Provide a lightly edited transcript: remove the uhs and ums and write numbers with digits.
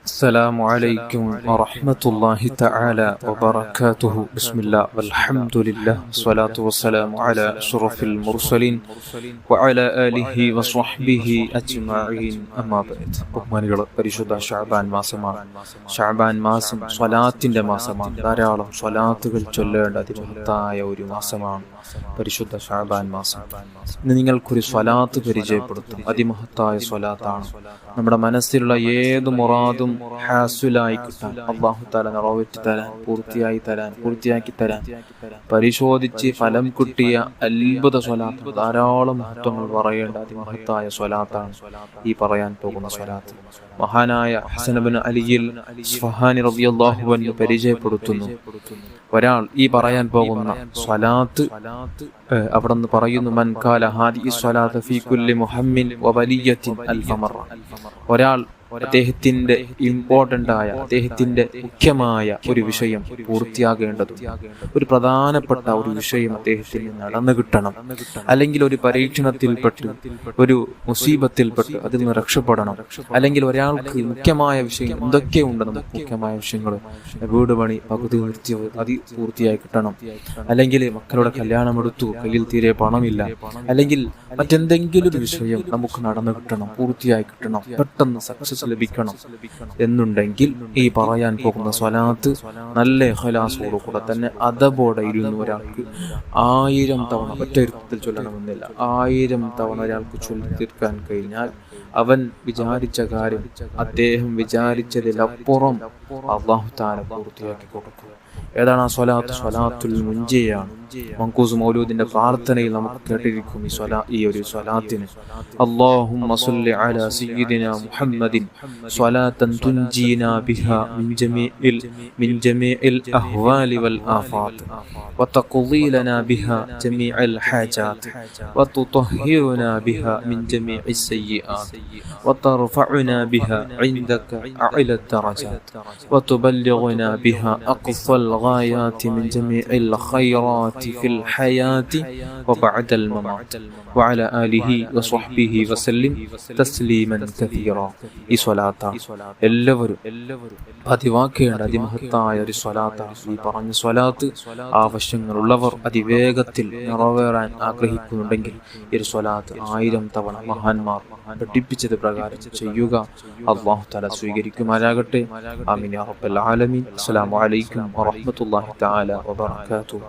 السلام عليكم ورحمة الله تعالى وبركاته. بسم الله والحمد لله والصلاة والسلام على أشرف المرسلين وعلى آله وصحبه أجمعين. أما بعد. ബഹുമാനികളെ, പരിശുദ്ധ ഷഅബാൻ മാസം സ്വലാത്തിന്റെ മാസമാണ്. ധാരാളം സ്വലാത്തുകൾ ചൊല്ലേണ്ട അതിമഹത്തായ ഒരു മാസമാണ് പരിശുദ്ധ ഷഅബാൻ മാസം. ഇന്ന് നിങ്ങൾക്കൊരു സ്വലാത്ത് പരിചയപ്പെടുത്തും. അതിമഹത്തായ സ്വലാത്താണ്. നമ്മുടെ മനസ്സിലുള്ള ഏത് മുറാദും ഹാസുലായി കിട്ടാൻ, അല്ലാഹു തആല നിറവേറ്റി തരാൻ, പൂർത്തിയാക്കി തരാൻ പരിശോധിച്ച് ഫലം കിട്ടിയ അത്ഭുത സ്വലാത്ത്. ധാരാളം മഹത്വങ്ങൾ പറയേണ്ട അതിമഹത്തായ സ്വലാത്താണ് ഈ പറയാൻ പോകുന്ന സ്വലാത്ത്. മഹാനായ ഹസൻ ഇബ്നു അലിയിൽ ഇസ്ഫഹാനി റളിയല്ലാഹു അൻഹു പരിചയപ്പെടുത്തുന്നു, ഒരാൾ ഈ പറയാൻ പോകുന്ന സ്വലാത്ത് അവിടെ നിന്ന് പറയുന്നു, മൻ ഖാല ഹാദിഹി സ്വലാത്ത് ഫീ കുല്ലി മുഹമ്മിൻ വബലിയത്തിൻ അൽഫ മറ. ഒരാൾ അദ്ദേഹത്തിന്റെ ഇമ്പോർട്ടന്റ് ആയ, അദ്ദേഹത്തിന്റെ മുഖ്യമായ ഒരു വിഷയം പൂർത്തിയാകേണ്ടതും, ഒരു പ്രധാനപ്പെട്ട ഒരു വിഷയം അദ്ദേഹത്തിന് നടന്നു കിട്ടണം, അല്ലെങ്കിൽ ഒരു പരീക്ഷണത്തിൽപ്പെട്ട്, ഒരു മുസീബത്തിൽപ്പെട്ട് അതിൽ നിന്ന് രക്ഷപ്പെടണം, അല്ലെങ്കിൽ ഒരാൾക്ക് മുഖ്യമായ വിഷയം എന്തൊക്കെയുണ്ട്, നമുക്ക് മുഖ്യമായ വിഷയങ്ങൾ, വീട് പണി പകുതി നിർത്തി അത് പൂർത്തിയായി കിട്ടണം, അല്ലെങ്കിൽ മക്കളുടെ കല്യാണം എടുത്തു കയ്യിൽ തീരെ പണമില്ല, അല്ലെങ്കിൽ മറ്റെന്തെങ്കിലും ഒരു വിഷയം നമുക്ക് നടന്നു കിട്ടണം, പൂർത്തിയായി കിട്ടണം, പെട്ടെന്ന് സക്സസ് ലഭിക്കണം എന്നുണ്ടെങ്കിൽ ഈ പറയാൻ പോകുന്ന സ്വലാത്ത് നല്ല ഇഖ്ലാസോട് കൂടെ തന്നെ അദബോടെ ഇരുന്ന് ഒരാൾക്ക് 1000 തവണ ഒറ്റ ഇരുത്തത്തിൽ ചൊല്ലണമെന്നില്ല, 1000 തവണ ഒരാൾക്ക് ചൊല്ലി തീർക്കാൻ കഴിഞ്ഞാൽ അവൻ വിചാരിച്ച കാര്യം അദ്ദേഹം വിചാരിച്ചതിലപ്പുറം അല്ലാഹു തആല പൂർത്തിയാക്കി കൊടുക്കും. ഏതാണ് ആ സ്വലാത്ത്? സ്വലാത്തുൽ മുൻജിയാണ്. മൻഖൂസ് മൗലൂദിന്റെ പ്രാർത്ഥനയിൽ നമുക്ക് കേട്ടിരിക്കും ഈ ഒരു സ്വലാത്തിന്. അല്ലാഹുമ്മ സ്വല്ലി അലാ സയ്യിദിനാ മുഹമ്മദിൻ സ്വലാത്തൻ തുൻജീനാ ബിഹാ മിൻ ജമീഇൽ അഹ്വാലി വൽ ആഫാത്ത് വതഖ്ദീ ലനാ ബിഹാ ജമീഅൽ ഹാജാത്ത് വതുطهിറുനാ ബിഹാ മിൻ ജമീഇസ് സയ്യിആത്ത് വതർഫഉനാ ബിഹാ ഇൻദക അഅല الدرجات وتبلغنا بها أقصى الغايات من جميع الخيرات في الحياة وبعد الممات وعلى آله وصحبه وسلم تسليما كثيرا. ഈ സ്വലാത്ത എല്ലാവരും പതിവാക്കേണ്ട അതിമഹത്തായ ഒരു സ്വലാത്താണ്. ഈ പറഞ്ഞ സ്വലാത്ത് ആവശ്യങ്ങളുള്ളവർ അതിവേഗത്തിൽ നിറവേറാൻ ആഗ്രഹിക്കുന്നുണ്ടെങ്കിൽ ഈ ഒരു സ്വലാത്ത് 1000 തവണ മഹാന്മാർ പഠിപ്പിച്ചത് പ്രകാരം ചെയ്യുക. അല്ലാഹു തആല സ്വീകരിക്കുമാറാകട്ടെ. ആമീൻ യാ റബ്ബൽ ആലമീൻ. അസ്സലാമു അലൈക്കും വറഹ്മത്തുള്ളാഹി തആല വബറകാതുഹു.